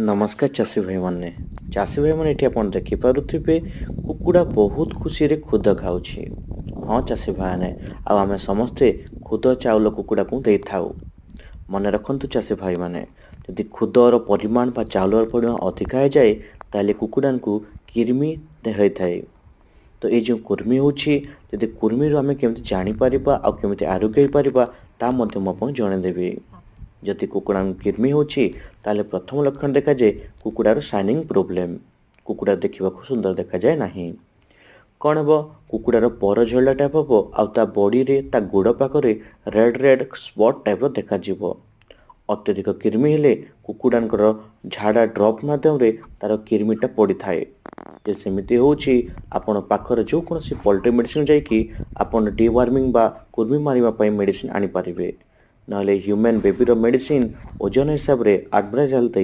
नमस्कार चाषी भाई मैंने चाषी भाई मैंने आप देखिपे कुकुड़ा बहुत खुशी रे खुद खाऊँगी। हाँ चाषी भाई ने आम समस्ते खुद चाउल कुकुड़ा को दे था। मन रखु चाषी भाई मैंने जदि खुदर परिमाण बा चाउल परिमाण अधिक हो जाए ताले कुकुड़ा को किरमी होता है। तो ये जो कुर्मी होची जदि कुर्मी आम केमती जानीपर आउ केमती आरोग्य पारिबा ता मध्य मु जनदेवी। जदि कुकुड़ा किरमी होची ताले प्रथम लक्षण देखा जाए कुकुड़ार शाइनिंग प्रोब्लेम कुकुड़ा देखा सुंदर देखा जाए नहीं। कौन हम कुकुड़ार पर झड़ा टाइप हम आ बॉडी रे ता गोड़ पाखरे रेड रेड स्पट टाइप देखा अत्यधिक किरमी हेले कुकुड़ांकर झाड़ा ड्रप माध्यम तार किरमीटा पड़ी थाए। जे सेमिति होची आपण पाखर जो कौन पोल्ट्री मेडिसिन जाइकी आपण डिवार्मिंग बा कुर्मी मारिबा मेडिसिन आनी पारिबे। नहले ह्यूमन बेबीर मेडिसिन ओजन हिसाब रे एडभाइस हेल्थ